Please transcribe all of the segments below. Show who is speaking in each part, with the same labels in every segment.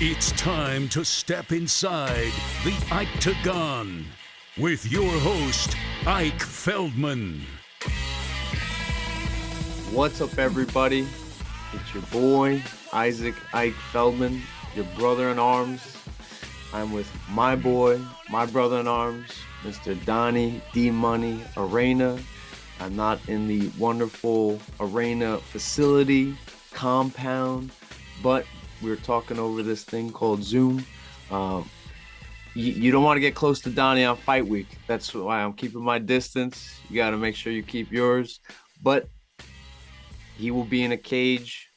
Speaker 1: It's time to step inside the Octagon with your host, Ike Feldman.
Speaker 2: What's up, everybody? It's your boy, Isaac Ike Feldman, your brother in arms. I'm with my boy, my brother in arms, Mr. Donny, D-Money, Arana. I'm not in the wonderful Arana facility, compound, but we're talking over this thing called Zoom. You don't want to get close to Donny on fight week. That's why I'm keeping my distance. You got to make sure you keep yours. But he will be in a cage.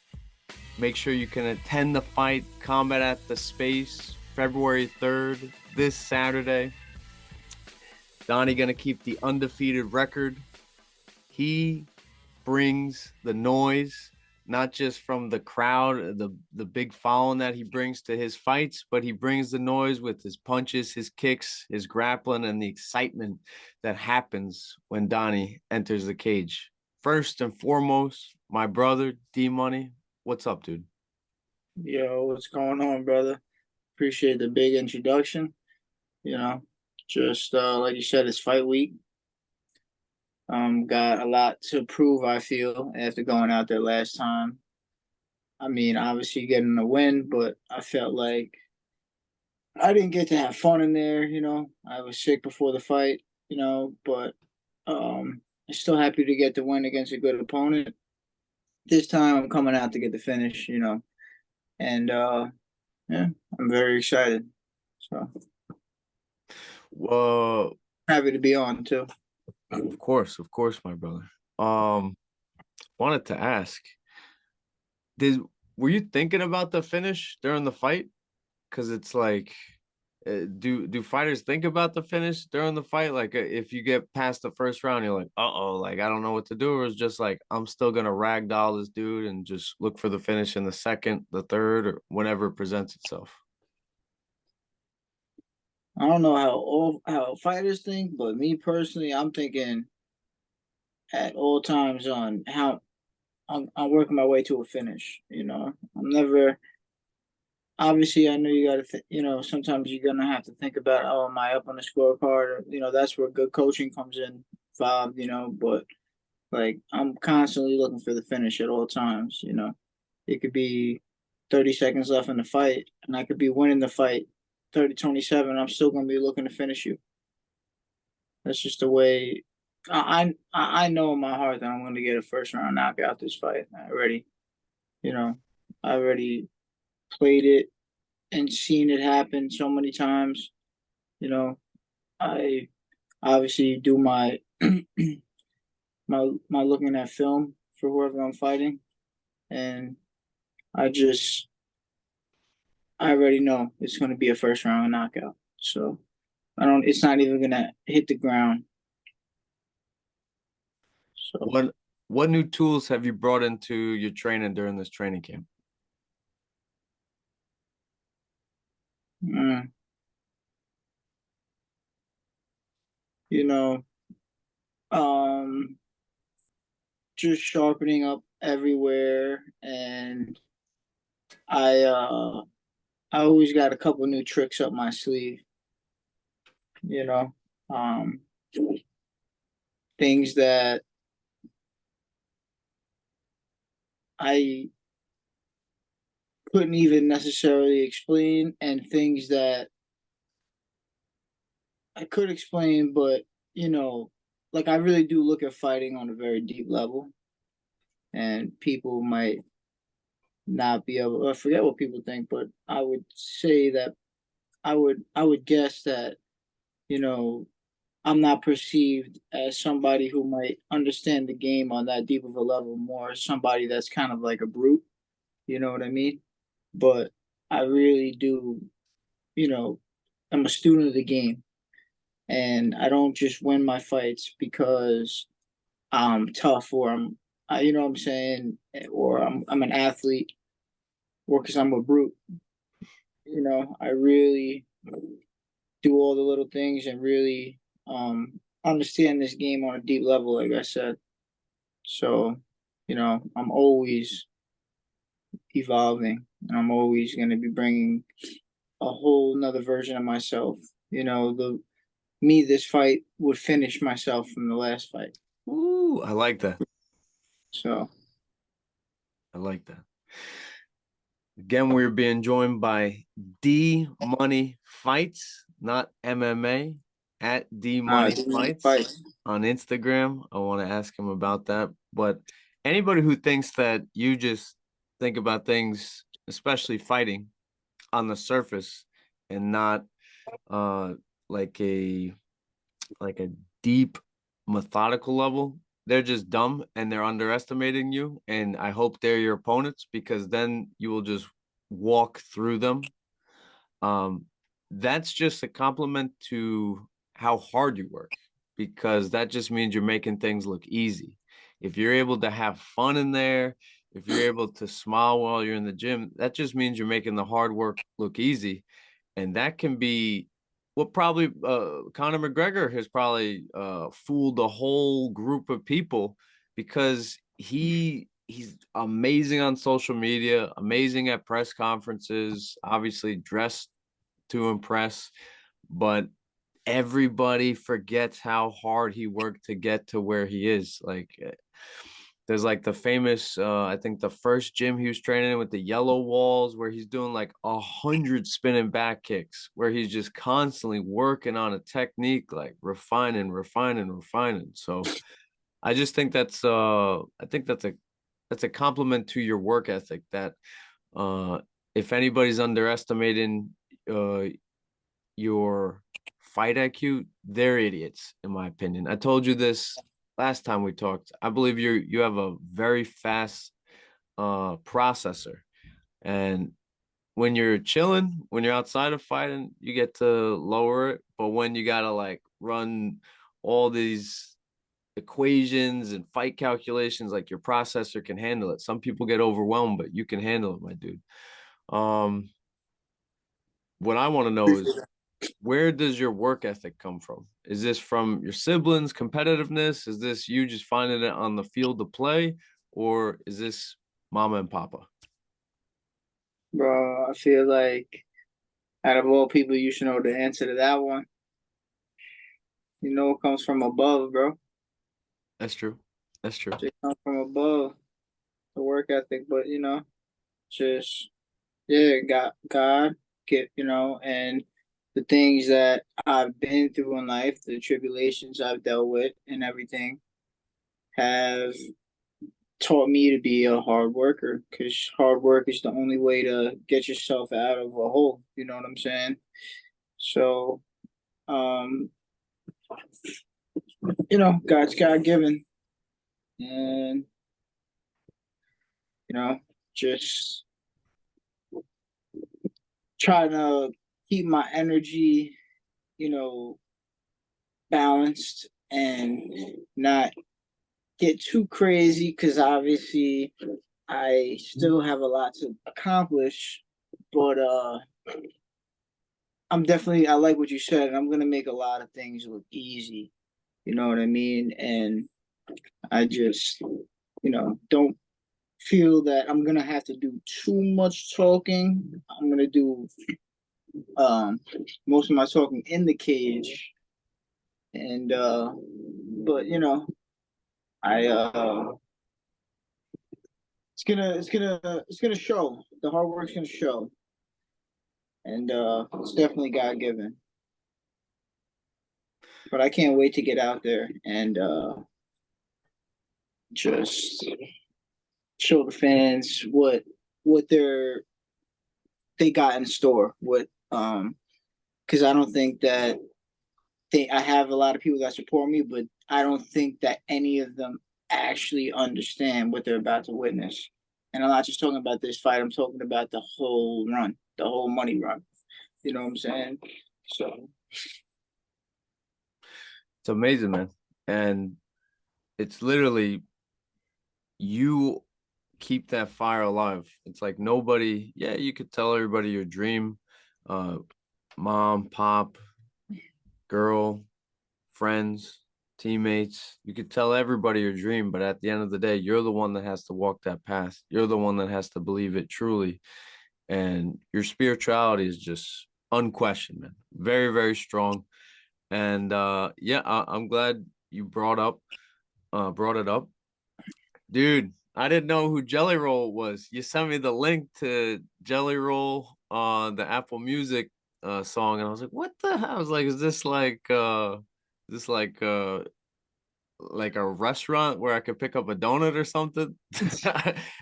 Speaker 2: Make sure you can attend the fight, Combat at the Space, February 3rd, this Saturday. Donny going to keep the undefeated record. He brings the noise, not just from the crowd, the big following that he brings to his fights, but he brings the noise with his punches, his kicks, his grappling, and the excitement that happens when Donny enters the cage. First and foremost, my brother, D-Money. What's up, dude?
Speaker 3: Yo, what's going on, brother? Appreciate the big introduction. Just like you said, it's fight week. Got a lot to prove, I feel, after going out there last time. I mean, obviously getting a win, but I felt like I didn't get to have fun in there, I was sick before the fight, but I'm still happy to get the win against a good opponent. This time I'm coming out to get the finish, and yeah, I'm very excited. So
Speaker 2: Well,
Speaker 3: happy to be on too.
Speaker 2: of course, my brother. Wanted to ask, were you thinking about the finish during the fight? Because it's like, do fighters think about the finish during the fight? Like, if you get past the first round, you're like, like I don't know what to do, or it's just like I'm still gonna ragdoll this dude and just look for the finish in the second, the third, or whenever it presents itself.
Speaker 3: I don't know how fighters think, but me personally, I'm thinking at all times on how I'm working my way to a finish. I'm never. Obviously, I know you got to. Sometimes you're gonna have to think about, oh, am I up on the scorecard? That's where good coaching comes involved. But like I'm constantly looking for the finish at all times. It could be 30 seconds left in the fight, and I could be winning the fight 30-27. I'm still gonna be looking to finish you. That's just the way. I know in my heart that I'm going to get a first round knockout this fight. I already played it and seen it happen so many times. I obviously do my my looking at film for whoever I'm fighting, and I already know it's going to be a first round knockout. So it's not even going to hit the ground.
Speaker 2: So what new tools have you brought into your training during this training camp?
Speaker 3: Just sharpening up everywhere, and I always got a couple new tricks up my sleeve. Things that I couldn't even necessarily explain, and things that I could explain, but like I really do look at fighting on a very deep level, and people might not be able. I forget what people think, but I would say that I would guess that I'm not perceived as somebody who might understand the game on that deep of a level, more as somebody that's kind of like a brute. You know what I mean? But I really do. I'm a student of the game, and I don't just win my fights because I'm tough, or you know what I'm saying, or I'm an athlete, or because I'm a brute. I really do all the little things and really understand this game on a deep level, like I said. So, I'm always evolving I'm always going to be bringing a whole nother version of myself. This fight would finish myself from the last fight.
Speaker 2: Ooh, I like that.
Speaker 3: So
Speaker 2: I like that. Again, we're being joined by D Money Fights, not MMA, at D Money Fights on Instagram. I want to ask him about that. But anybody who thinks that you just think about things, especially fighting, on the surface and not uh like a deep methodical level, they're just dumb and they're underestimating you. And I hope they're your opponents, because then you will just walk through them. um that's just a compliment to how hard you work, because that just means you're making things look easy. If you're able to have fun in there, if you're able to smile while you're in the gym, that just means you're making the hard work look easy. And that can be what probably Conor McGregor has probably fooled a whole group of people, because he's amazing on social media, amazing at press conferences, obviously dressed to impress, but everybody forgets how hard he worked to get to where he is. Like, there's like the famous, I think the first gym he was training in with the yellow walls, where he's doing like 100 spinning back kicks, where he's just constantly working on a technique, like refining. So I just think that's a compliment to your work ethic, that uh if anybody's underestimating uh your fight IQ, they're idiots, in my opinion. I told you this last time we talked. I believe you have a very fast processor. And when you're chilling, when you're outside of fighting, you get to lower it. But when you gotta like run all these equations and fight calculations, like, your processor can handle it. Some people get overwhelmed, but you can handle it, my dude. Um, what I want to know is, where does your work ethic come from? Is this from your siblings, competitiveness? Is this you just finding it on the field to play? Or is this mama and papa?
Speaker 3: bro, I feel like out of all people, you should know the answer to that one. It comes from above, bro.
Speaker 2: That's true. That's true.
Speaker 3: It comes from above, the work ethic. But just yeah, God, and the things that I've been through in life, the tribulations I've dealt with, and everything have taught me to be a hard worker, because hard work is the only way to get yourself out of a hole. You know what I'm saying? So, um, God's God given, and just trying to keep my energy, you know, balanced and not get too crazy, because obviously I still have a lot to accomplish, but I like what you said, and I'm gonna make a lot of things look easy. You know what I mean? And I just, don't feel that I'm gonna have to do too much talking. I'm gonna do most of my talking in the cage, and but I it's gonna show. The hard work's gonna show, and it's definitely God given. But I can't wait to get out there and just show the fans what they got in store. Because I don't think that I have a lot of people that support me, but I don't think that any of them actually understand what they're about to witness. And I'm not just talking about this fight. I'm talking about the whole run, the whole money run. You know what I'm saying? So
Speaker 2: It's amazing, man. And it's literally, you keep that fire alive. It's like nobody, yeah, you could tell everybody your dream, uh, mom, pop, girl, friends, teammates. You could tell everybody your dream, but at the end of the day, you're the one that has to walk that path. You're the one that has to believe it truly. and your spirituality is just unquestioned, man. Very, very strong. And yeah, I'm glad you brought it up. Dude, I didn't know who Jelly Roll was. You sent me the link to Jelly Roll on the Apple Music song, and I was like, what the hell? I was like, is this like a restaurant where I could pick up a donut or something?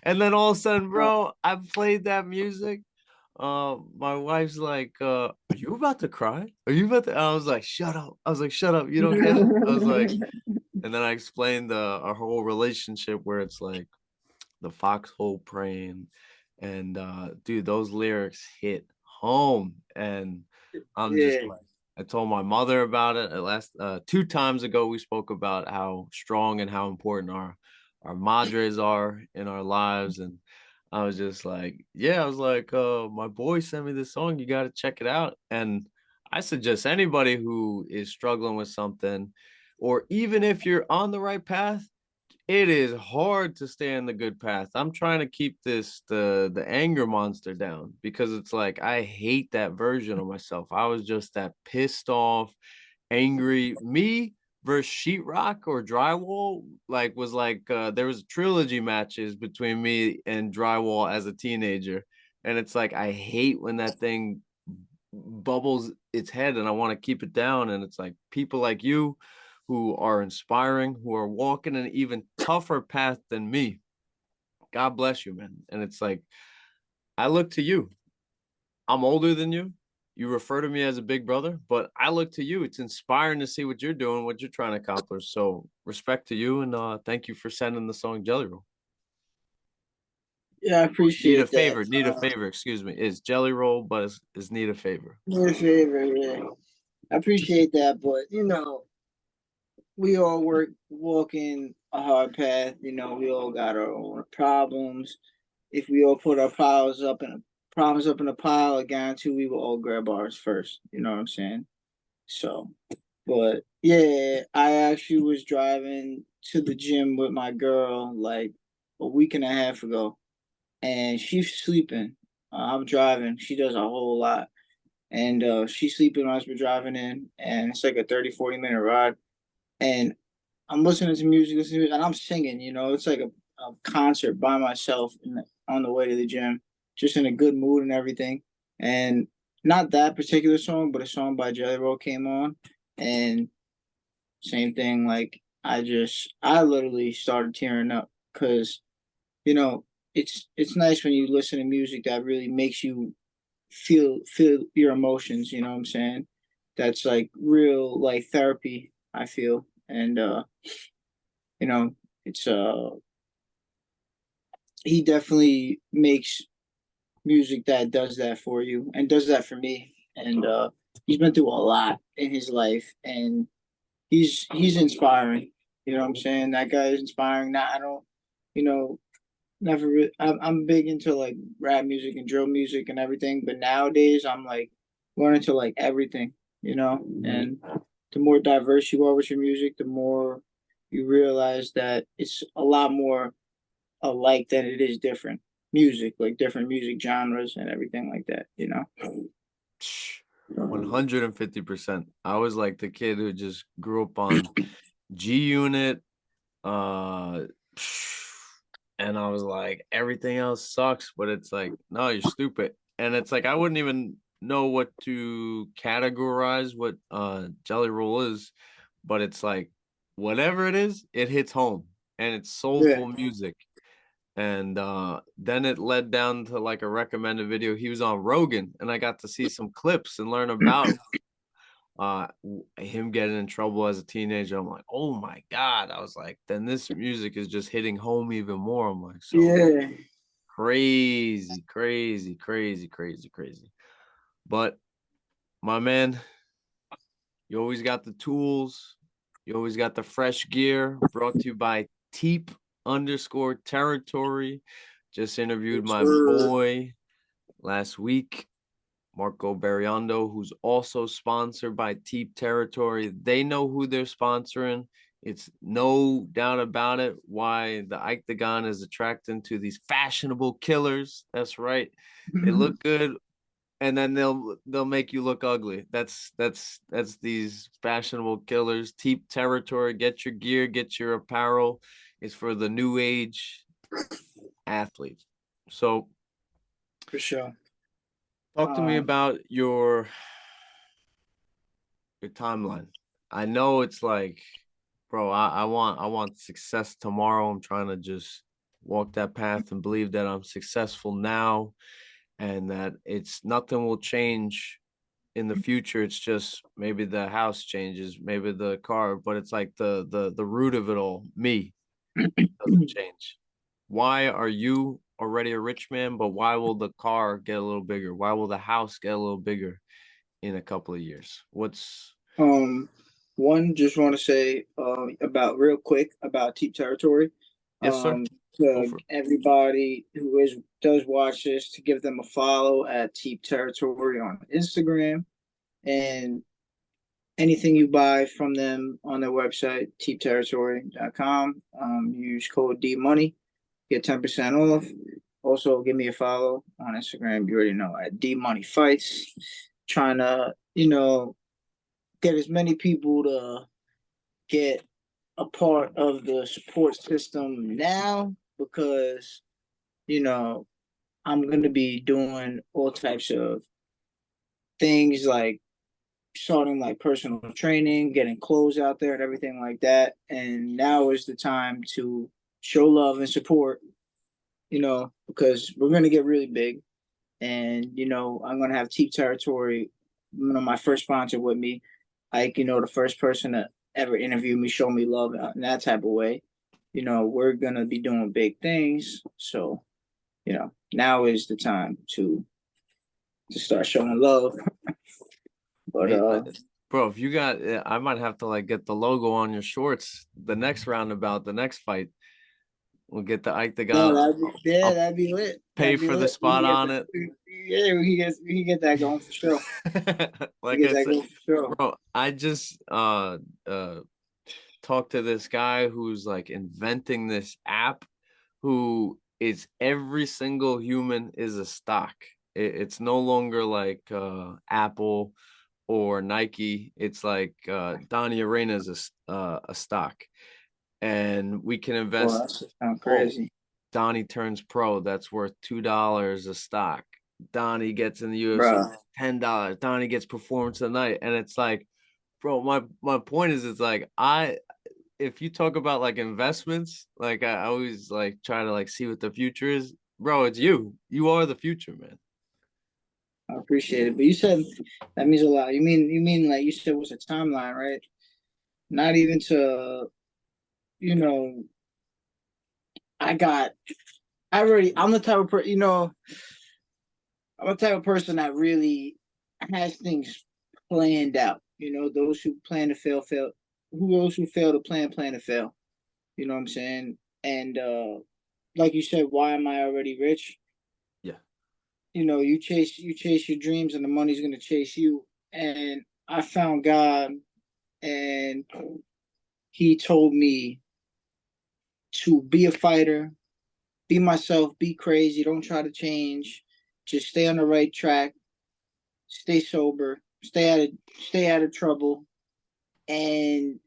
Speaker 2: And then all of a sudden, bro, I played that music. My wife's like, are you about to cry? Are you about to? I was like, shut up. I was like, shut up. You don't get it. I was like, and then I explained our whole relationship where it's like the foxhole praying, and dude, those lyrics hit home, and I'm just
Speaker 3: Yeah.
Speaker 2: like, I told my mother about it. At last 2 times ago we spoke about how strong and how important our madres are in our lives, and I was just like, yeah, I was like, my boy sent me this song, you got to check it out. And I suggest anybody who is struggling with something, or even if you're on the right path, it is hard to stay in the good path. I'm trying to keep the anger monster down, because it's like I hate that version of myself. I was just that pissed off, angry me versus sheetrock or drywall. Like, was like there was trilogy matches between me and drywall as a teenager, and it's like I hate when that thing bubbles its head, and I want to keep it down. And it's like people like you who are inspiring, who are walking an even tougher path than me. God bless you, man. And it's like, I look to you. I'm older than you. You refer to me as a big brother, but I look to you. It's inspiring to see what you're doing, what you're trying to accomplish. So respect to you, and thank you for sending the song Jelly Roll.
Speaker 3: Yeah, I
Speaker 2: Need a
Speaker 3: appreciate that.
Speaker 2: favor, excuse me. It's Jelly Roll, but it's need a favor.
Speaker 3: Your favorite, yeah. I appreciate that, but we all walking a hard path. We all got our own problems. If we all put our problems up in a pile, I guarantee we will all grab ours first. You know what I'm saying? So, but yeah, I actually was driving to the gym with my girl like a week and a half ago, and she's sleeping. I'm driving. She does a whole lot. And she's sleeping as we're driving in, and it's like a 30-40 minute ride. And I'm listening to music, and I'm singing. It's like a concert by myself on the way to the gym, just in a good mood and everything. And not that particular song, but a song by Jelly Roll came on, and same thing. Like I literally started tearing up because you know it's nice when you listen to music that really makes you feel your emotions. You know what I'm saying? That's like real like therapy. I feel, and you know, it's he definitely makes music that does that for you and does that for me. And he's been through a lot in his life, and he's inspiring. You know what I'm saying? That guy is inspiring. Now I don't, you know, never. I'm big into like rap music and drill music and everything, but nowadays I'm like learning to like everything. And the more diverse you are with your music, the more you realize that it's a lot more alike than it is different music, like different music genres and everything like that.
Speaker 2: 150%. I was like the kid who just grew up on G Unit, uh, and I was like, everything else sucks, but it's like, no, you're stupid. And it's like I wouldn't even know what to categorize what Jelly Roll is, but it's like whatever it is, it hits home, and it's
Speaker 3: Yeah.
Speaker 2: soulful music. And then it led down to like a recommended video. He was on Rogan, and I got to see some clips and learn about him getting in trouble as a teenager. I'm like, oh my God. I was like, then this music is just hitting home even more. I'm like, so
Speaker 3: Yeah.
Speaker 2: crazy, crazy, crazy, crazy, crazy. But my man, you always got the tools, you always got the fresh gear, brought to you by Teep_territory. Just interviewed my boy last week, Marco Berriondo, who's also sponsored by Teep Territory. They know who they're sponsoring. It's no doubt about it why the octagon is attracting to these fashionable killers. That's right. They look good, and then they'll make you look ugly. That's these fashionable killers. Teep territory. Get your gear, get your apparel. It's for the new age athlete. So
Speaker 3: For sure.
Speaker 2: talk to me about your timeline. I know it's like, bro, I want success tomorrow. I'm trying to just walk that path and believe that I'm successful now and that it's nothing will change in the future. It's just maybe the house changes, maybe the car, but it's like the root of it all, me, doesn't change. Why are you already a rich man, but why will the car get a little bigger? Why will the house get a little bigger in a couple of years? What's
Speaker 3: One, just want to say about real quick about Teep Territory.
Speaker 2: Yes, sir.
Speaker 3: To everybody who does watch this, to give them a follow at Teep Territory on Instagram, and anything you buy from them on their website, teepterritory.com. Use code D Money, get 10% off. Also, give me a follow on Instagram. You already know, at D Money Fights. Trying to, get as many people to get a part of the support system now, because I'm going to be doing all types of things, like starting like personal training, getting clothes out there and everything like that. And now is the time to show love and support, because we're going to get really big. And I'm going to have Teep Territory, my first sponsor with me, like, the first person to ever interview me, show me love in that type of way. We're going to be doing big things. So, now is the time to start showing love. But
Speaker 2: bro, if you got, I might have to like get the logo on your shorts the next roundabout, the next fight. We'll get the octagon.
Speaker 3: That'd be lit.
Speaker 2: Pay for the spot on it.
Speaker 3: Yeah, we can get that going for sure.
Speaker 2: Like I said, bro, I just talked to this guy who's like inventing this app, who is every single human is a stock. It's no longer like Apple or Nike. It's like Donny Arana is a stock, and we can invest.
Speaker 3: Crazy.
Speaker 2: Donny turns pro. That's worth $2 a stock. Donny gets in the UFC, $10. Donny gets performance of the night, and it's like, bro, my point is, it's like if you talk about like investments, like I always like try to like see what the future is, bro. It's you. You are the future, man.
Speaker 3: I appreciate it, but you said that means a lot. You mean like you said, what's a timeline, right? Not even to, I'm the type of person, I'm the type of person that really has things planned out. Those who plan to fail, fail. Those who fail to plan to fail. You know what I'm saying? And like you said, why am I already rich?
Speaker 2: Yeah.
Speaker 3: You chase your dreams, and the money's gonna chase you. And I found God, and He told me to be a fighter, be myself, be crazy, don't try to change, just stay on the right track, stay sober, stay out of trouble, and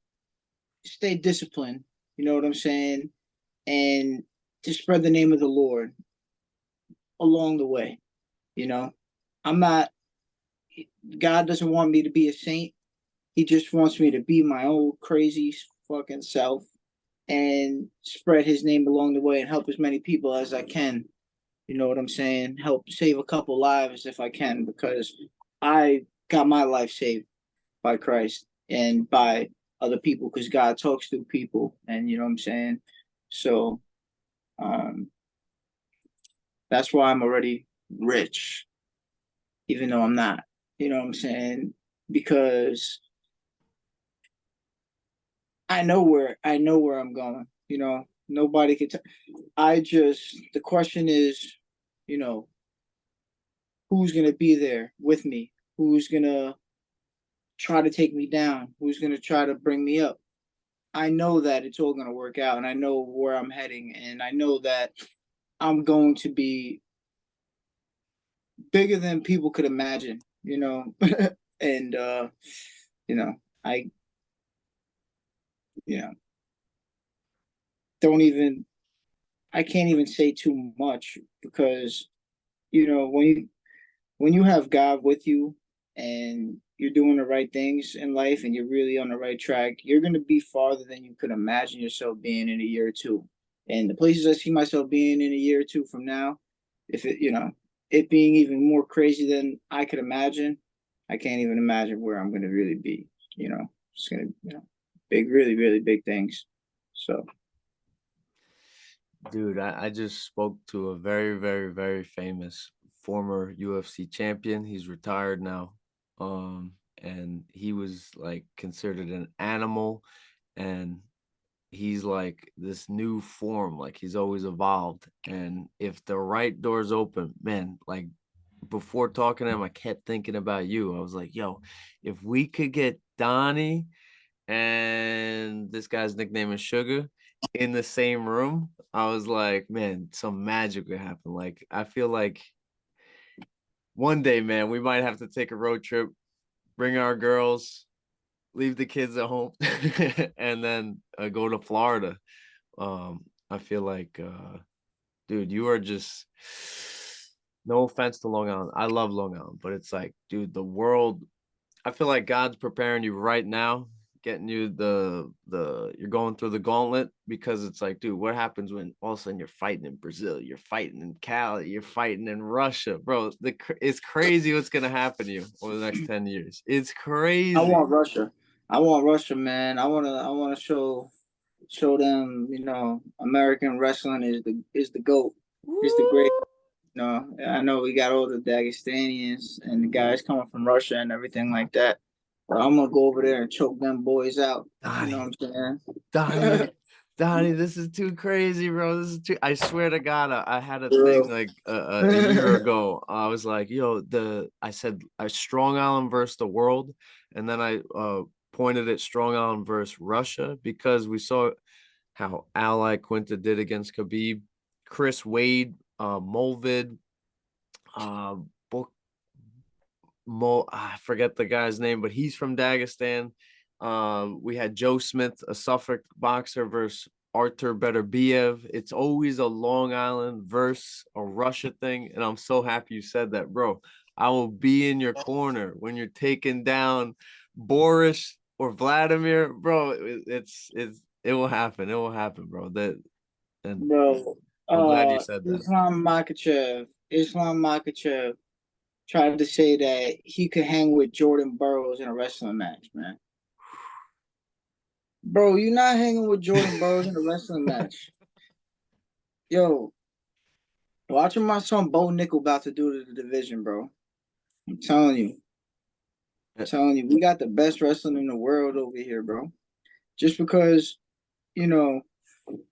Speaker 3: stay disciplined. You know what I'm saying? And to spread the name of the Lord along the way. I'm not, God doesn't want me to be a saint. He just wants me to be my old crazy fucking self and spread his name along the way and help as many people as I can. You know what I'm saying? Help save a couple lives if I can, because I got my life saved by Christ and by other people, because God talks through people, and you know what I'm saying? So that's why I'm already rich, even though I'm not. You know what I'm saying? Because I know where I'm going. Nobody can. The question is, who's gonna be there with me? Who's gonna try to take me down? Who's gonna try to bring me up? I know that it's all gonna work out, and I know where I'm heading, and I know that I'm going to be bigger than people could imagine, you know. And you know, I you know don't even I can't even say too much because when you have God with you and you're doing the right things in life and you're really on the right track, you're going to be farther than you could imagine yourself being in a year or two. And the places I see myself being in a year or two from now, if it, it being even more crazy than I could imagine, I can't even imagine where I'm going to really be. It's going to, big, really, really big things. So,
Speaker 2: Dude, I just spoke to a very, very, very famous former UFC champion. He's retired now. And he was like considered an animal, and he's like this new form, like he's always evolved. And if the right doors open, man, like before talking to him, I kept thinking about you. I was like, yo, if we could get Donnie and this guy's nickname is Sugar in the same room, I was like, man, some magic would happen. Like, I feel like one day, man, we might have to take a road trip, bring our girls, leave the kids at home, and then go to Florida. I feel like, dude, you are just, no offense to Long Island. I love Long Island, but it's like, dude, the world, I feel like God's preparing you right now, getting you you're going through the gauntlet, because it's like, dude, what happens when all of a sudden you're fighting in Brazil, you're fighting in Cali, you're fighting in Russia, bro? It's crazy what's gonna happen to you over the next 10 years. It's
Speaker 3: I
Speaker 2: crazy.
Speaker 3: want Russia. I want Russia, man. I wanna show them, American wrestling is the GOAT. Is the great.
Speaker 2: Woo!
Speaker 3: I know we got all the Dagestanians and the guys coming from Russia and everything like that. But I'm gonna go over there and choke them boys out. You know
Speaker 2: Donnie,
Speaker 3: what I'm
Speaker 2: Donnie,
Speaker 3: saying?
Speaker 2: Donnie, this is too crazy, bro. This is too. I swear to God, I had a
Speaker 3: For
Speaker 2: thing
Speaker 3: real.
Speaker 2: like a year ago. I was like, yo, I said a Strong Island versus the world, and then I pointed at Strong Island versus Russia, because we saw how Ally Quinta did against Khabib, Chris Wade, Mulvid, uh, I forget the guy's name, but he's from Dagestan. We had Joe Smith, a Suffolk boxer, versus Artur Beterbiev. It's always a Long Island versus a Russia thing, and I'm so happy you said that, bro. I will be in your corner when you're taking down Boris or Vladimir, bro. It will happen. It will happen, bro. And
Speaker 3: Bro,
Speaker 2: I'm glad you said that.
Speaker 3: Islam Makachev tried to say that he could hang with Jordan Burroughs in a wrestling match, man. Bro, you're not hanging with Jordan Burroughs in a wrestling match. Yo, watching my son Bo Nickel about to do to the division, bro. I'm telling you. Telling you, we got the best wrestling in the world over here, bro. Just because, you know,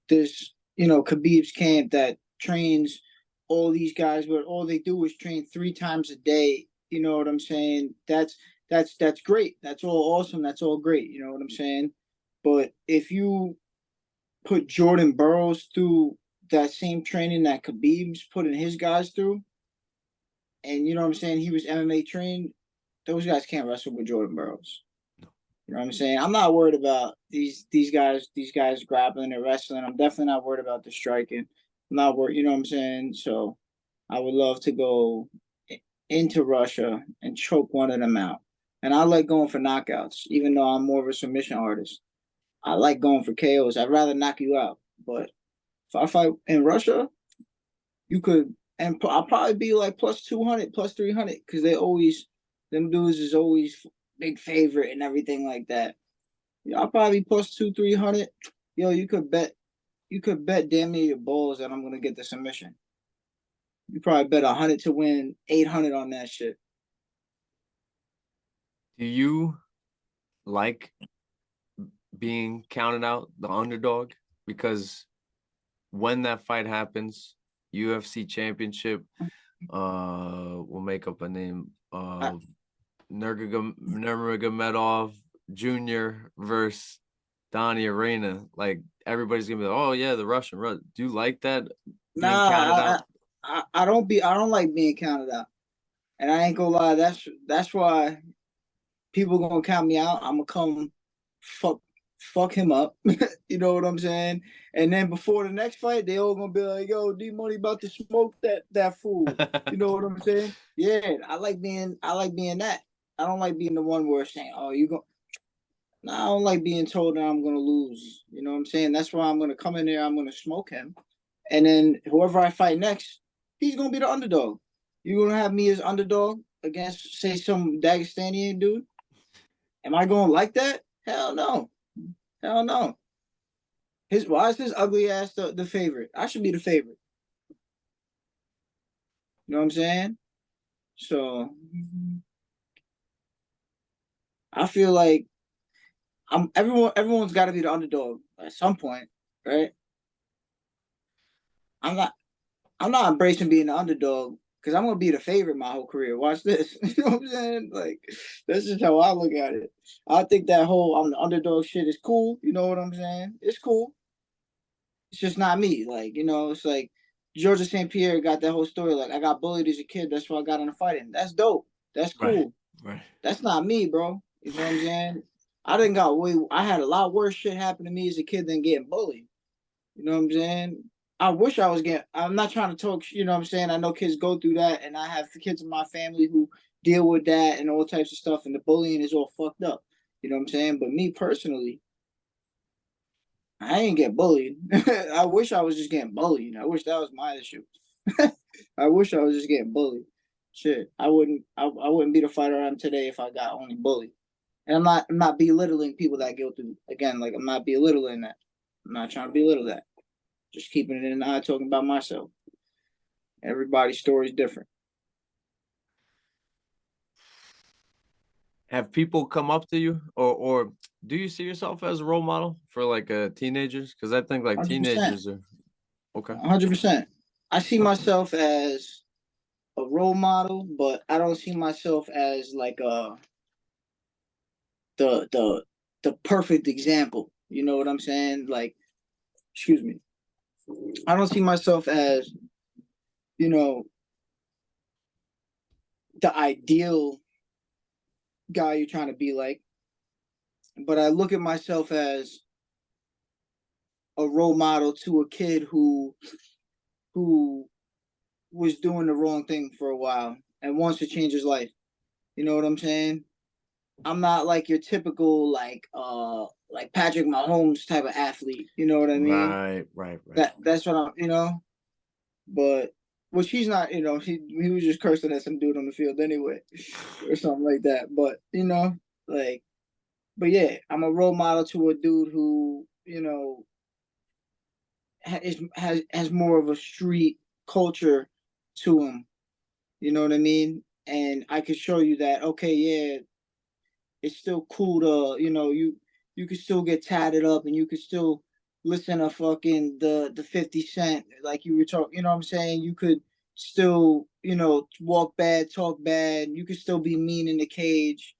Speaker 3: this, Khabib's camp that trains all these guys, but all they do is train 3 times a day. You know what I'm saying? That's great. That's all awesome. That's all great. You know what I'm saying? But if you put Jordan Burroughs through that same training that Khabib's putting his guys through, and you know what I'm saying, he was MMA trained, those guys can't wrestle with Jordan Burroughs. You know what I'm saying? I'm not worried about these guys grappling and wrestling. I'm definitely not worried about the striking. I'm not worried, you know what I'm saying? So I would love to go into Russia and choke one of them out. And I like going for knockouts, even though I'm more of a submission artist. I like going for KOs. I'd rather knock you out. But if I fight in Russia, you could, and I'll probably be like plus 200, plus 300, because them dudes is always big favorite and everything like that. I'll probably plus 300. Yo, you could bet damn near your balls that I'm gonna get the submission. You probably bet 100 to win 800 on that shit.
Speaker 2: Do you like being counted out, the underdog? Because when that fight happens, UFC championship, we'll make up a name,
Speaker 3: I,
Speaker 2: Nurmagomedov Jr. versus Donny, Arana, like everybody's gonna be like, oh yeah, the Russian. Do you like that being counted
Speaker 3: Nah,
Speaker 2: out?
Speaker 3: I don't like being counted out. And I ain't gonna lie, that's why people gonna count me out. I'm gonna come fuck him up. You know what I'm saying? And then before the next fight, they all gonna be like, "Yo, D Money about to smoke that fool." You know what I'm saying? Yeah, I like being that. I don't like being the one where it's saying, "Oh, you go." No, I don't like being told that I'm gonna lose. You know what I'm saying? That's why I'm gonna come in there. I'm gonna smoke him, and then whoever I fight next, he's gonna be the underdog. You're gonna have me as underdog against, say, some Dagestani dude. Am I gonna like that? Hell no. Hell no. Why is his ugly ass the favorite? I should be the favorite. You know what I'm saying? So I feel like everyone's gotta be the underdog at some point, right? I'm not I'm not embracing being the underdog because I'm gonna be the favorite my whole career. Watch this. You know what I'm saying? Like that's just how I look at it. I think that whole I'm the underdog shit is cool. You know what I'm saying? It's cool. It's just not me. Like, it's like Georgia St. Pierre got that whole story. Like, I got bullied as a kid. That's why I got into fighting. That's dope. That's
Speaker 2: Right,
Speaker 3: cool.
Speaker 2: right.
Speaker 3: That's not me, bro. You know what I'm saying? I had a lot worse shit happen to me as a kid than getting bullied. You know what I'm saying? I'm not trying to talk, you know what I'm saying? I know kids go through that, and I have kids in my family who deal with that and all types of stuff, and the bullying is all fucked up. You know what I'm saying? But me personally, I ain't get bullied. I wish I was just getting bullied. I wish that was my issue. I wish I was just getting bullied. Shit, I wouldn't be the fighter I am today if I got only bullied. And I'm not belittling people that go through, again, like I'm not belittling that. I'm not trying to belittle that. Just keeping it in the eye, talking about myself. Everybody's story is different.
Speaker 2: Have people come up to you, or do you see yourself as a role model for like teenagers? Because I think like
Speaker 3: 100%.
Speaker 2: teenagers are okay.
Speaker 3: 100%. I see myself as a role model, but I don't see myself as like the the the perfect example. You know what I'm saying? Like, excuse me. I don't see myself as, you know, the ideal guy you're trying to be like, but I look at myself as a role model to a kid who was doing the wrong thing for a while and wants to change his life. You know what I'm saying? I'm not like your typical like Patrick Mahomes type of athlete. You know what I mean?
Speaker 2: Right, right, right.
Speaker 3: That's what I'm. But which he's not. He was just cursing at some dude on the field anyway, or something like that. But like, but yeah, I'm a role model to a dude who has more of a street culture to him. You know what I mean? And I could show you that. Okay, yeah, it's still cool to you could still get tatted up and you could still listen to fucking the 50 Cent like you were talking. You know what I'm saying? You could still walk bad, talk bad. You could still be mean in the cage,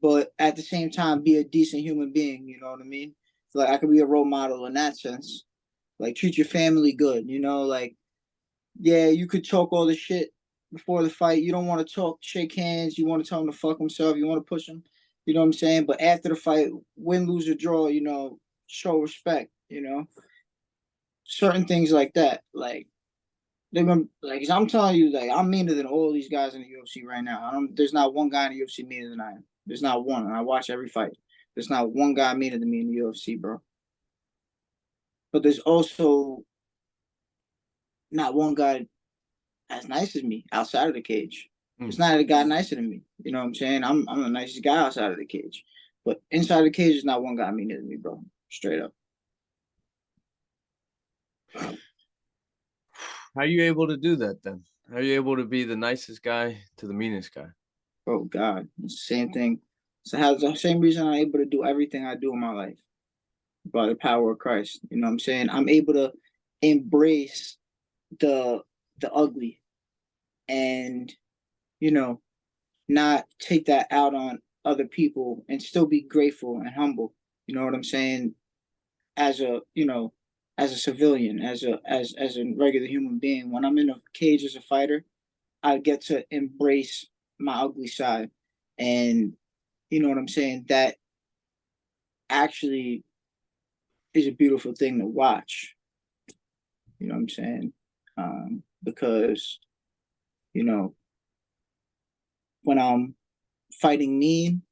Speaker 3: but at the same time be a decent human being. You know what I mean? Like I could be a role model in that sense. Like treat your family good. Like yeah, you could talk all the shit before the fight. You don't want to talk, shake hands. You want to tell him to fuck himself. You want to push him. You know what I'm saying? But after the fight, win, lose, or draw, show respect. Certain things like that. Like they're gonna like. I'm telling you, like I'm meaner than all these guys in the UFC right now. There's not one guy in the UFC meaner than I am. There's not one. And I watch every fight. There's not one guy meaner than me in the UFC, bro. But there's also not one guy as nice as me outside of the cage. It's not a guy nicer than me. You know what I'm saying? I'm the nicest guy outside of the cage. But inside the cage is not one guy meaner than me, bro. Straight up.
Speaker 2: How are you able to do that then? How are you able to be the nicest guy to the meanest guy?
Speaker 3: Oh God. It's the same thing. So has the same reason I'm able to do everything I do in my life. By the power of Christ. You know what I'm saying? I'm able to embrace the ugly and, you know, not take that out on other people and still be grateful and humble. You know what I'm saying? as a, as a civilian, as a regular human being. When I'm in a cage as a fighter, I get to embrace my ugly side, and you know what I'm saying. That actually is a beautiful thing to watch. You know what I'm saying? Because you know when I'm fighting mean,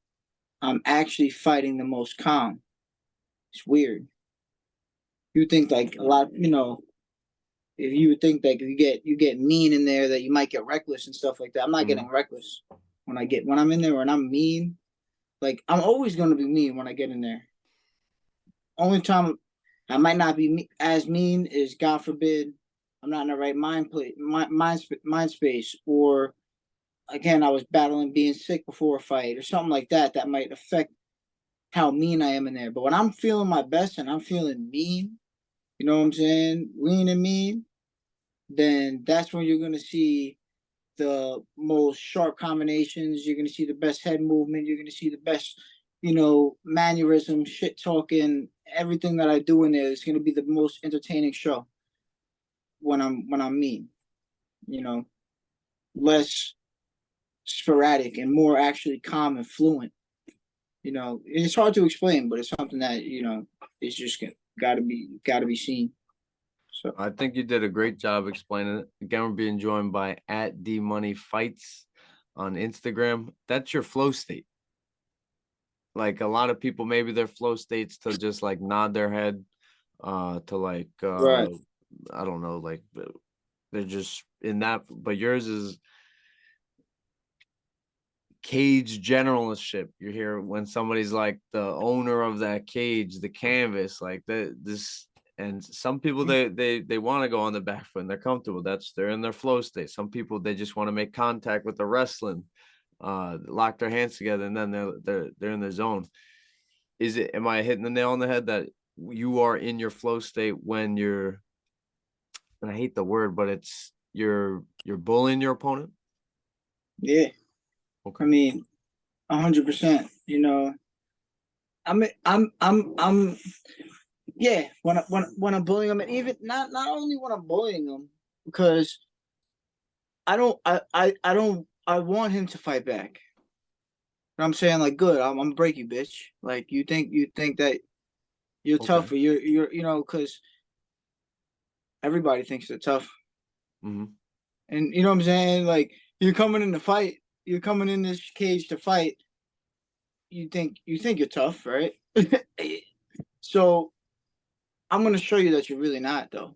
Speaker 3: I'm actually fighting the most calm. It's weird. You think like a lot, if you would think that you get mean in there, that you might get reckless and stuff like that. I'm not
Speaker 2: Mm-hmm.
Speaker 3: getting reckless when I'm in there and I'm mean. Like I'm always gonna be mean when I get in there. Only time I might not be as mean is, God forbid, I'm not in the right mind space, or again I was battling being sick before a fight or something like that. That might affect how mean I am in there. But when I'm feeling my best and I'm feeling mean, you know what I'm saying, lean and mean, then that's when you're gonna see the most sharp combinations. You're gonna see the best head movement. You're gonna see the best, mannerism, shit talking, everything that I do in there is gonna be the most entertaining show when I'm mean. You know, less sporadic and more actually calm and fluent. It's hard to explain, but it's something that is just gotta be seen. So
Speaker 2: I think you did a great job explaining it. Again, we're being joined by at D Money Fights on Instagram. That's your flow state. Like a lot of people, maybe their flow states to just like nod their head, to like
Speaker 3: right,
Speaker 2: I don't know, like they're just in that. But yours is cage generalship. You hear when somebody's like the owner of that cage, the canvas, like this. And some people they want to go on the back foot and they're comfortable. They're in their flow state. Some people they just want to make contact with the wrestling, lock their hands together, and then they're in their zone. Am I hitting the nail on the head that you are in your flow state when you're, and I hate the word, but it's you're bullying your opponent?
Speaker 3: yeah. I
Speaker 2: Okay.
Speaker 3: mean, 100%. I'm yeah. When I'm bullying them, and even not only when I'm bullying them, because I want him to fight back. But I'm saying, like, good. I'm gonna break you, bitch. Like you think that you're
Speaker 2: Okay.
Speaker 3: tough, or you're because everybody thinks they're tough,
Speaker 2: Mm-hmm.
Speaker 3: and you know what I'm saying. Like you're coming in to fight. You're coming in this cage to fight. You think you're tough, right? So I'm gonna show you that you're really not, though.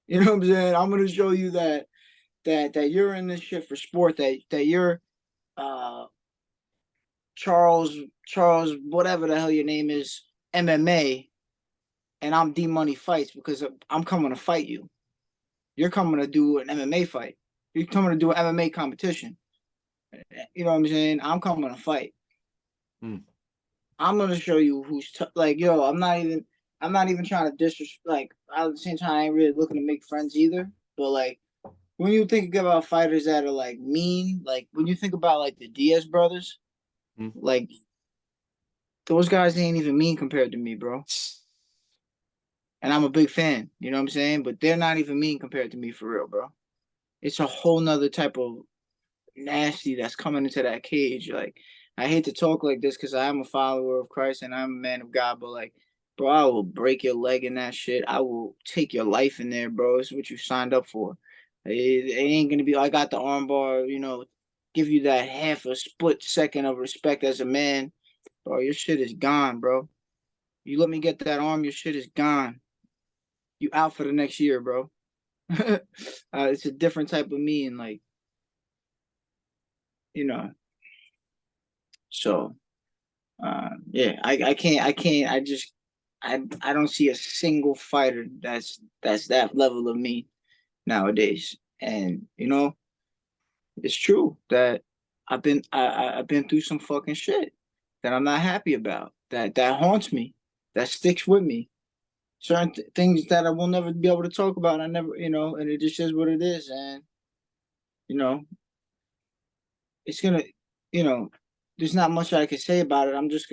Speaker 3: You know what I'm saying? I'm gonna show you that you're in this shit for sport. That you're uh Charles whatever the hell your name is, MMA, and I'm D Money Fights, because I'm coming to fight you. You're coming to do an MMA fight. You're coming to do an MMA competition. You know what I'm saying? I'm coming to fight.
Speaker 2: Mm.
Speaker 3: I'm gonna show you like, yo. I'm not even trying to disrespect. Like at the same time, I ain't really looking to make friends either. But like when you think about fighters that are like mean, like when you think about like the Diaz brothers,
Speaker 2: Mm.
Speaker 3: like those guys ain't even mean compared to me, bro. And I'm a big fan. You know what I'm saying? But they're not even mean compared to me, for real, bro. It's a whole nother type of nasty that's coming into that cage. Like, I hate to talk like this because I am a follower of Christ and I'm a man of God, but like, bro, I will break your leg in that shit. I will take your life in there, bro. It's what you signed up for. It ain't gonna be, I got the armbar, give you that half a split second of respect as a man. Bro, your shit is gone, bro. You let me get that arm, your shit is gone. You out for the next year, bro. It's a different type of me, and like, you know, so yeah, I don't see a single fighter that's that level of me nowadays. And it's true that I've been through some fucking shit that I'm not happy about, that haunts me, that sticks with me. Certain things that I will never be able to talk about. I never, and it just is what it is. And you know it's gonna, you know, there's not much I can say about it. I just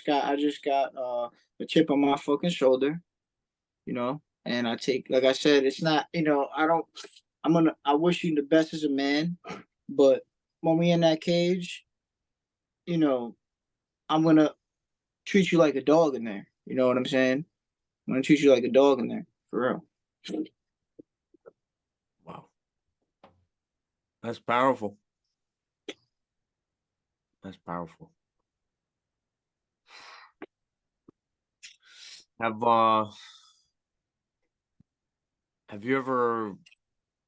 Speaker 3: got a chip on my fucking shoulder. And I take, like I said, it's not, I wish you the best as a man, but when we in that cage, you know, I'm gonna treat you like a dog in there. You know what I'm saying? I'm gonna treat you like a dog in there, for real.
Speaker 2: Wow. That's powerful. That's powerful. Have you ever,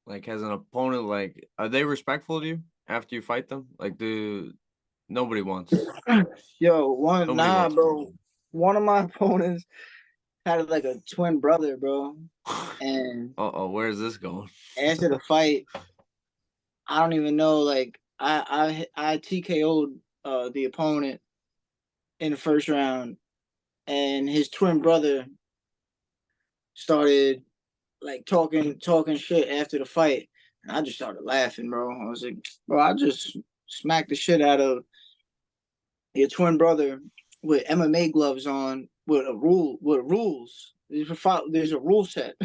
Speaker 2: like, as an opponent, like, are they respectful to you after you fight them? Like, nobody wants nobody wants
Speaker 3: Bro. One of my opponents had like a twin brother, bro. And
Speaker 2: where's this going?
Speaker 3: after the fight, I don't even know. Like I TKO'd the opponent in the first round, and his twin brother started like talking shit after the fight, and I just started laughing, bro. I was like, bro, I just smacked the shit out of your twin brother with MMA gloves on with rules. There's a rule set.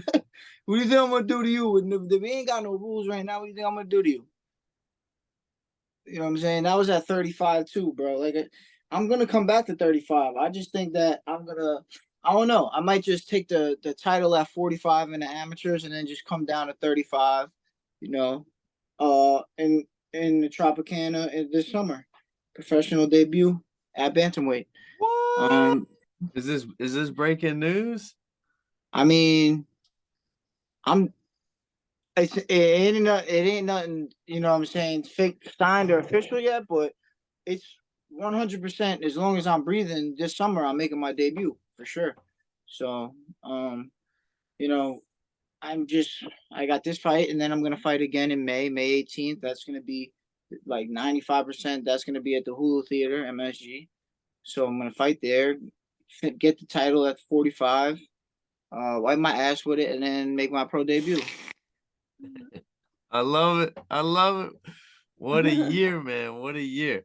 Speaker 3: What do you think I'm gonna do to you? If we ain't got no rules right now, what do you think I'm gonna do to you? You know what I'm saying? That was at 35 too, bro. Like I'm gonna come back to 35. I just think that I don't know. I might just take the title at 45 in the amateurs and then just come down to 35, you know. In the Tropicana this summer. Professional debut at bantamweight.
Speaker 2: What? Is this breaking news?
Speaker 3: I mean, I'm it ain't nothing, you know what I'm saying, fake signed or official yet, but it's 100% as long as I'm breathing this summer, I'm making my debut for sure. So, you know, I got this fight and then I'm gonna fight again in May 18th. That's gonna be like 95%. That's gonna be at the Hulu Theater, MSG. So I'm gonna fight there, get the title at 45, wipe my ass with it, and then make my pro debut.
Speaker 2: I love it. I love it. What a year, man. What a year.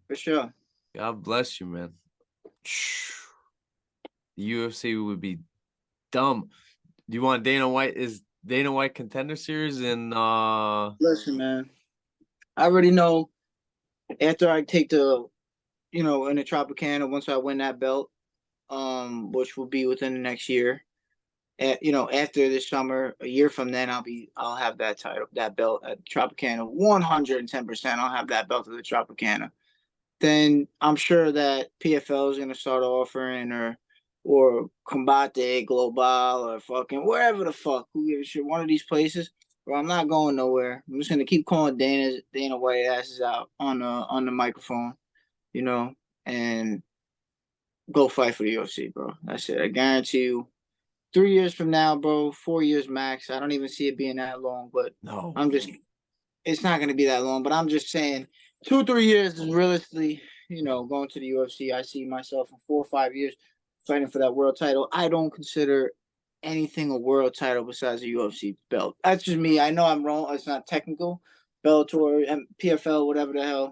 Speaker 3: For sure.
Speaker 2: God bless you, man. The UFC would be dumb. Do you want Dana White? Is Dana White Contender Series in
Speaker 3: Listen, man. I already know after I take in the Tropicana, once I win that belt, which will be within the next year. After this summer, a year from then, I'll have that title, that belt at Tropicana. 110%, I'll have that belt at the Tropicana. Then I'm sure that PFL is gonna start offering or Combate Global or fucking wherever the fuck, who gives a shit, one of these places. Bro, I'm not going nowhere. I'm just gonna keep calling Dana White asses out on the microphone, you know, and go fight for the UFC, bro. That's it. I guarantee you. 3 years from now, bro, 4 years max. I don't even see it being that long, but
Speaker 2: no.
Speaker 3: it's not going to be that long. But I'm just saying, 2 3 years is realistically, going to the UFC. I see myself in 4 or 5 years fighting for that world title. I don't consider anything a world title besides a UFC belt. That's just me. I know I'm wrong. It's not technical. Bellator, PFL, whatever the hell.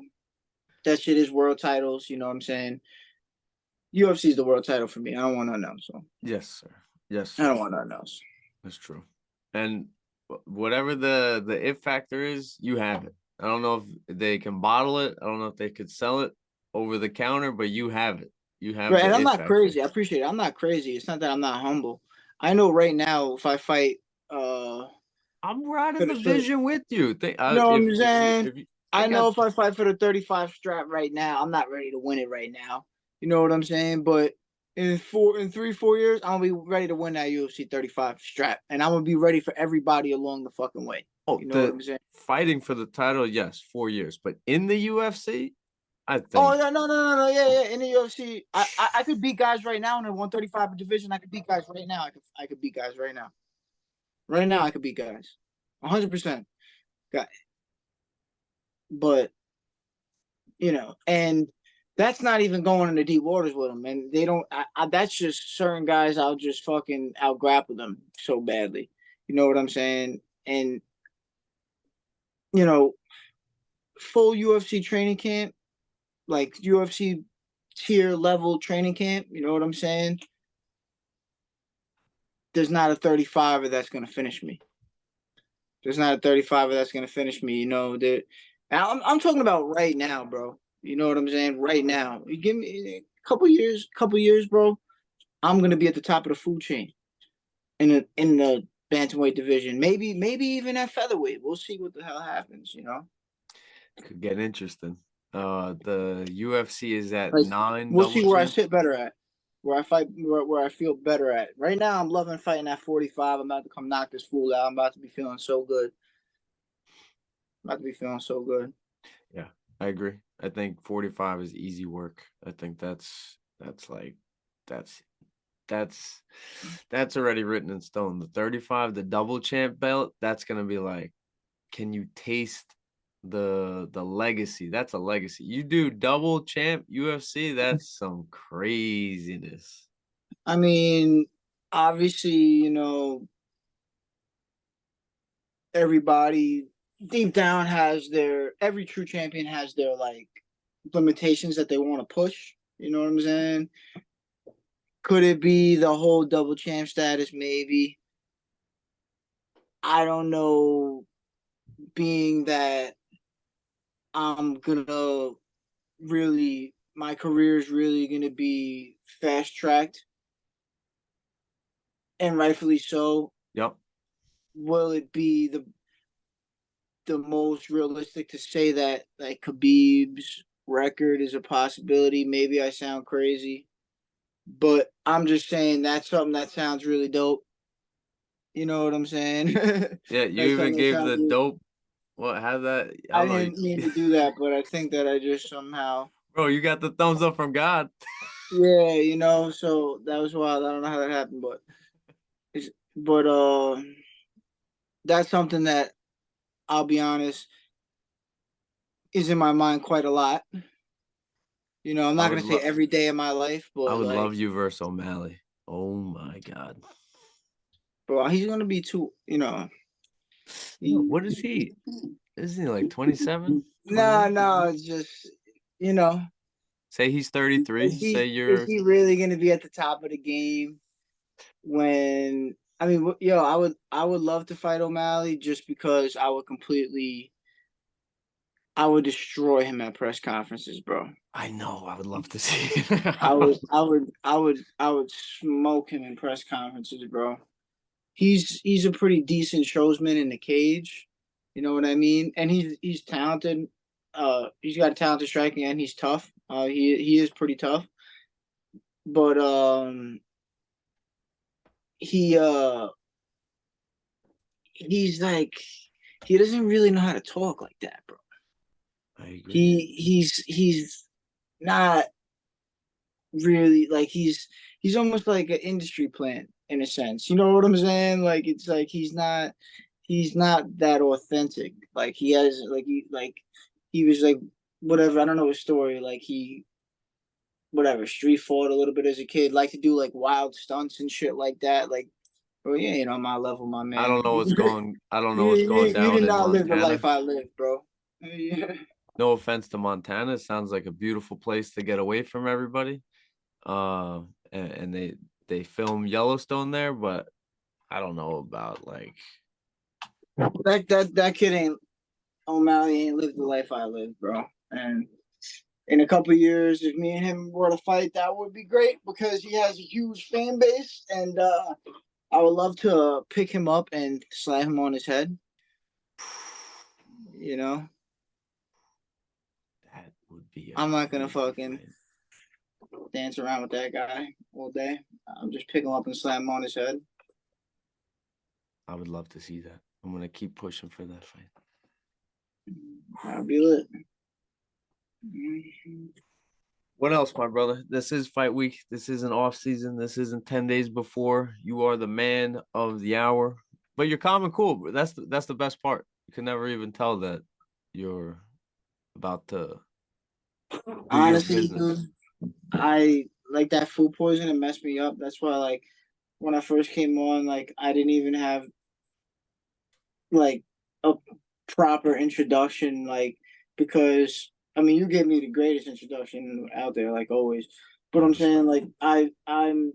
Speaker 3: That shit is world titles. You know what I'm saying? UFC is the world title for me. I don't want nothing else. So.
Speaker 2: Yes, sir. Yes,
Speaker 3: sir. I don't want nothing else.
Speaker 2: That's true. And whatever the if factor is, you have it. I don't know if they can bottle it. I don't know if they could sell it over the counter, but you have it. You have
Speaker 3: right, and I'm not
Speaker 2: factor.
Speaker 3: crazy. I appreciate it. I'm not crazy. It's not that I'm not humble. I know right now if I fight
Speaker 2: I'm right in the vision with you.
Speaker 3: You know what I'm saying? I know if I fight for the 35 strap right now, I'm not ready to win it right now. You know what I'm saying? But in 3-4 years, I'm gonna be ready to win that UFC 35 strap, and I'm gonna be ready for everybody along the fucking way. You know what I'm saying?
Speaker 2: Fighting for the title, yes, 4 years, but in the UFC, I think.
Speaker 3: Oh no, yeah. In the UFC, I could beat guys right now in the 135 division. I could beat guys right now. I could beat guys right now. Right now, I could beat guys, 100%. But and that's not even going into deep waters with them, and they don't. That's just certain guys. I'll just fucking out grapple them so badly. You know what I'm saying? And full UFC training camp, like UFC tier level training camp. You know what I'm saying? there's not a 35er that's gonna finish me. There's not a 35er that's gonna finish me. You know that. I'm talking about right now, bro. You know what I'm saying? Right now, you give me a couple years, bro. I'm gonna be at the top of the food chain in the bantamweight division. Maybe even at featherweight. We'll see what the hell happens. You know,
Speaker 2: Could get interesting. The UFC is at
Speaker 3: like
Speaker 2: 9
Speaker 3: we'll
Speaker 2: double
Speaker 3: see where I
Speaker 2: champ.
Speaker 3: sit better at, where I fight, where I feel better at. Right now, I'm loving fighting at 45. I'm about to come knock this fool out. I'm about to be feeling so good. I'm about to be feeling so good.
Speaker 2: Yeah, I agree. I think 45 is easy work. I think like that's that's that's already written in stone. The 35, the double champ belt, that's gonna be like, can you taste the legacy? That's a legacy. You do double champ UFC, that's some craziness.
Speaker 3: I mean, obviously, you know, everybody deep down has every true champion has their like limitations that they want to push. You know what I'm saying? Could it be the whole double champ status? Maybe. I don't know. Being that I'm gonna really, my career is really gonna be fast tracked, and rightfully so.
Speaker 2: Yep.
Speaker 3: Will it be the most realistic to say that like Khabib's record is a possibility? Maybe I sound crazy, but I'm just saying that's something that sounds really dope. You know what I'm saying?
Speaker 2: Yeah, you
Speaker 3: That's
Speaker 2: even
Speaker 3: something that
Speaker 2: gave
Speaker 3: sounds
Speaker 2: the
Speaker 3: really,
Speaker 2: dope. What have that? I
Speaker 3: I
Speaker 2: don't know.
Speaker 3: didn't mean to do that, but I think that I just somehow,
Speaker 2: Bro, you got the thumbs up from God.
Speaker 3: yeah, you know. So that was wild. I don't know how that happened, but that's something that I'll be honest is in my mind quite a lot. You know, I'm
Speaker 2: I
Speaker 3: not
Speaker 2: would
Speaker 3: gonna say
Speaker 2: love
Speaker 3: every day of my life,
Speaker 2: I
Speaker 3: but
Speaker 2: would
Speaker 3: like,
Speaker 2: love you versus O'Malley. Oh my God.
Speaker 3: bro, he's gonna be too. You know,
Speaker 2: No,
Speaker 3: he,
Speaker 2: what is he? Isn't he like 27,
Speaker 3: no,
Speaker 2: 28?
Speaker 3: no, it's just you know,
Speaker 2: Say he's 33. Say
Speaker 3: is
Speaker 2: you're
Speaker 3: he really gonna be at the top of the game when? I mean, yo, I would love to fight O'Malley just because I would destroy him at press conferences, bro.
Speaker 2: I know, I would love to see.
Speaker 3: I would smoke him in press conferences, bro. He's a pretty decent showsman in the cage. You know what I mean? And he's talented. He's got talented striking and he's tough. He is pretty tough. But he he's like he doesn't really know how to talk like that, bro.
Speaker 2: I agree.
Speaker 3: He's not really like he's almost like an industry plant in a sense. You know what I'm saying? Like it's like he's not that authentic. Like he has like he was like whatever, I don't know his story. Like he whatever, street fought a little bit as a kid, like to do like wild stunts and shit like that. Like bro, you ain't on my level, my man.
Speaker 2: I don't know what's going
Speaker 3: You
Speaker 2: down
Speaker 3: did
Speaker 2: in
Speaker 3: not live the life
Speaker 2: Montana.
Speaker 3: I lived, bro.
Speaker 2: No offense to Montana. It sounds like a beautiful place to get away from everybody. And they film Yellowstone there, but I don't know about like
Speaker 3: That kid ain't O'Malley ain't lived the life I lived, bro. And in a couple years, if me and him were to fight, that would be great because he has a huge fan base, and I would love to pick him up and slap him on his head. You know,
Speaker 2: that would be a
Speaker 3: I'm not gonna
Speaker 2: crazy
Speaker 3: fucking
Speaker 2: fight.
Speaker 3: dance around with that guy all day. I'm just pick him up and slam him on his head.
Speaker 2: I would love to see that. I'm gonna keep pushing for that fight.
Speaker 3: That'll be lit.
Speaker 2: What else, my brother? This is fight week. This isn't off season. This isn't 10 days before. You are the man of the hour. But you're calm and cool. That's the best part. You can never even tell that you're about to do your
Speaker 3: Honestly,
Speaker 2: business.
Speaker 3: dude, I like that food poison. It messed me up. That's why, like, when I first came on, like, I didn't even have like a proper introduction, like because I mean you gave me the greatest introduction out there, like always. But
Speaker 2: I
Speaker 3: I'm saying
Speaker 2: respect.
Speaker 3: like I'm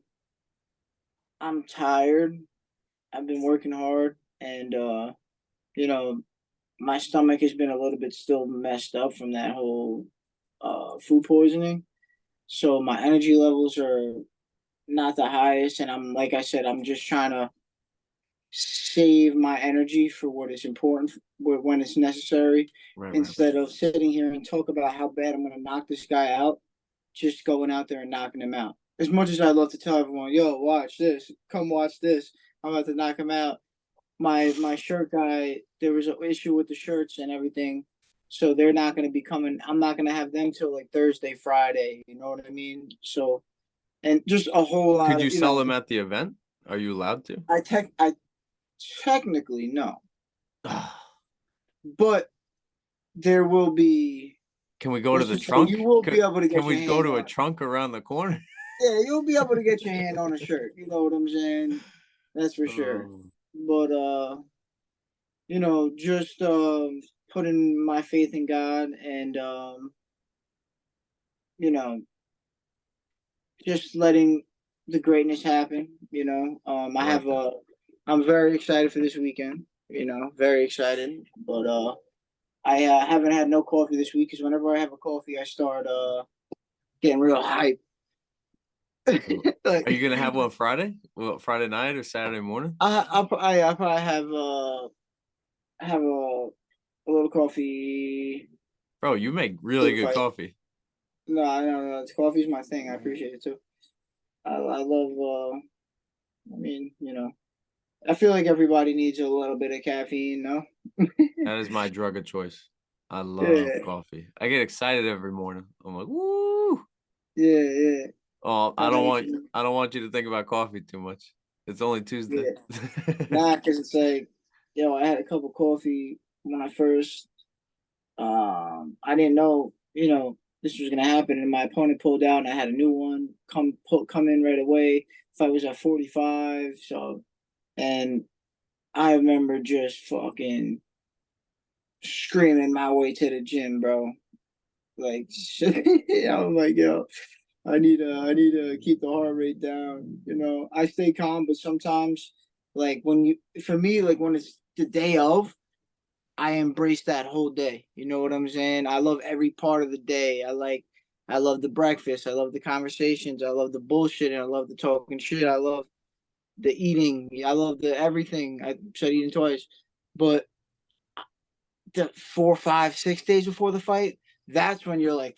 Speaker 3: I'm tired. I've been working hard, and you know, my stomach has been a little bit still messed up from that whole food poisoning. So my energy levels are not the highest, and I'm like I said, I'm just trying to save my energy for what is important when it's necessary,
Speaker 2: Right, right, right.
Speaker 3: instead of sitting here and talk about how bad I'm going to knock this guy out, just going out there and knocking him out. As much as I love to tell everyone, yo, watch this, come watch this, I'm about to knock him out. My shirt guy, there was an issue with the shirts and everything, so they're not going to be coming. I'm not going to have them till like Thursday, Friday. You know what I mean? So, and just a whole
Speaker 2: Could
Speaker 3: lot
Speaker 2: you
Speaker 3: of,
Speaker 2: sell them at the event? Are you allowed to?
Speaker 3: I technically no, but there will be.
Speaker 2: Can we go to
Speaker 3: Let's
Speaker 2: the
Speaker 3: just say
Speaker 2: trunk?
Speaker 3: you will be able to
Speaker 2: Can
Speaker 3: get your
Speaker 2: we go
Speaker 3: hand
Speaker 2: to a
Speaker 3: on it.
Speaker 2: trunk around the corner?
Speaker 3: Yeah, you'll be able to get your hand on a shirt. You know what I'm saying? That's for sure.
Speaker 2: Oh,
Speaker 3: But just putting my faith in God, and you know, just letting the greatness happen.
Speaker 2: I like that.
Speaker 3: I'm very excited for this weekend. Very excited. But I haven't had no coffee this week, because whenever I have a coffee, I start getting real hype.
Speaker 2: Are you
Speaker 3: Like,
Speaker 2: gonna have one Friday? Well, Friday night or Saturday morning?
Speaker 3: I probably have a little coffee
Speaker 2: Bro, you make
Speaker 3: for
Speaker 2: really
Speaker 3: the
Speaker 2: good
Speaker 3: fight.
Speaker 2: coffee.
Speaker 3: No, I don't know. Coffee's my thing. I appreciate it too. I love. I mean, I feel like everybody needs a little bit of caffeine. No.
Speaker 2: That is my drug of choice. I love
Speaker 3: Yeah,
Speaker 2: coffee. I get excited every morning. I'm like, woo!
Speaker 3: yeah, yeah.
Speaker 2: Oh,
Speaker 3: I like.
Speaker 2: I don't want you to think about coffee too much. It's only Tuesday.
Speaker 3: Yeah, nah, because it's like, I had a cup of coffee when I first. I didn't know, this was gonna happen, and my opponent pulled out, and I had a new one come in right away. Fight was at 45, so, and I remember just fucking screaming my way to the gym, bro. Like, I'm like, yo, I need to keep the heart rate down. I stay calm, but sometimes, like, for me, like when it's the day of, I embrace that whole day. You know what I'm saying? I love every part of the day. I love the breakfast. I love the conversations. I love the bullshit, and I love the talking shit. I love the eating. I love the everything. I said eating twice, but the 4, 5, 6 days before the fight, that's when you're like,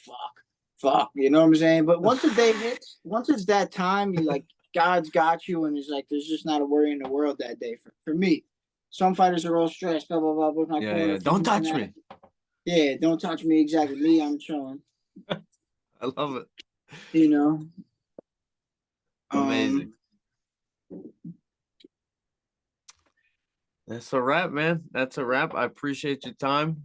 Speaker 3: fuck. You know what I'm saying? But once the day hits, once it's that time, you like, God's got you, and it's like there's just not a worry in the world that day for me. Some fighters are all stressed, blah blah blah, with my
Speaker 2: Yeah,
Speaker 3: corner
Speaker 2: yeah.
Speaker 3: for
Speaker 2: Don't
Speaker 3: this and
Speaker 2: touch
Speaker 3: that.
Speaker 2: me.
Speaker 3: Yeah, don't touch me. Exactly. Me, I'm chilling.
Speaker 2: I love it.
Speaker 3: You know.
Speaker 2: Amazing.
Speaker 3: Um.
Speaker 2: That's a wrap, man. That's a wrap. I appreciate your time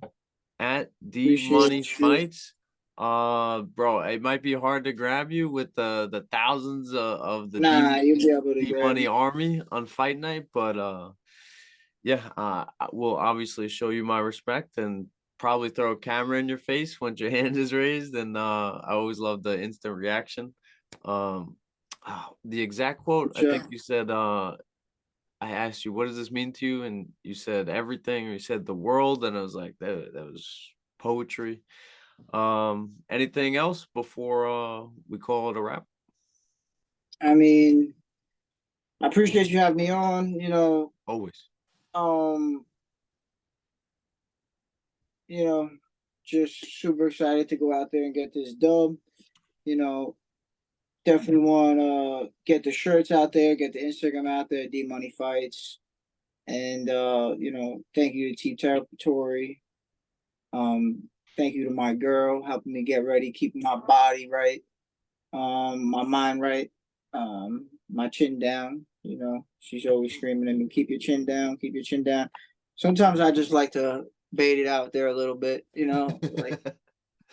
Speaker 2: at D Money
Speaker 3: Appreciate you.
Speaker 2: Fights. Bro, it might be hard to grab you with the thousands of the
Speaker 3: Nah, you'll be able to
Speaker 2: D
Speaker 3: grab
Speaker 2: Money
Speaker 3: me.
Speaker 2: army on fight night, but yeah, I will obviously show you my respect and probably throw a camera in your face once your hand is raised. And I always love the instant reaction. Um, the exact quote, I
Speaker 3: Sure.
Speaker 2: think you said, I asked you, what does this mean to you? And you said everything, or you said the world. And I was like, that was poetry. Anything else before we call it a wrap?
Speaker 3: I mean, I appreciate you having me on.
Speaker 2: Always.
Speaker 3: Um. You know, just super excited to go out there and get this dub. You know, Definitely want to get the shirts out there, get the Instagram out there, D Money Fights, and thank you to Team Territory. Thank you to my girl helping me get ready, keeping my body right, my mind right, my chin down. She's always screaming at me, "Keep your chin down, keep your chin down." Sometimes I just like to bait it out there a little bit, like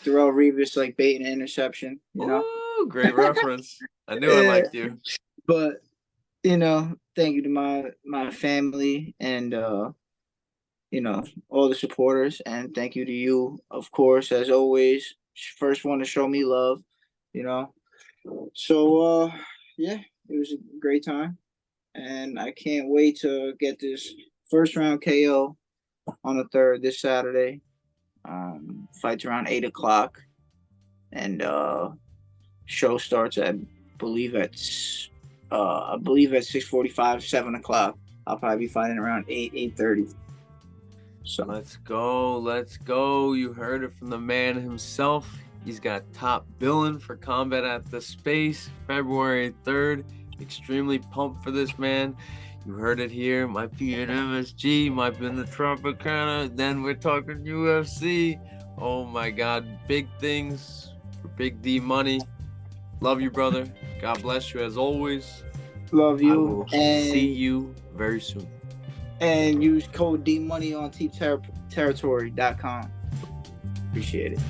Speaker 3: Darrell Revis, like baiting an interception.
Speaker 2: Ooh, great reference. I knew I
Speaker 3: Yeah,
Speaker 2: liked you.
Speaker 3: but thank you to my family, and all the supporters, and thank you to you, of course, as always. First one to show me love, you know. So yeah, it was a great time. and I can't wait to get this first round KO on the 3rd this Saturday. Fights around 8 o'clock, and show starts at I believe at 6:45, 7 o'clock. I'll probably be fighting around 8:30. So
Speaker 2: let's go. You heard it from the man himself. He's got top billing for Combat at the Space, February 3rd. Extremely pumped for this, man. You heard it here. Might be an MSG, might be in the Tropicana. Then we're talking UFC. Oh my God, big things for Big D Money. Love you, brother. God bless you as always.
Speaker 3: love you.
Speaker 2: I will see you very soon.
Speaker 3: And use code D Money on teamterritory.com. Appreciate it.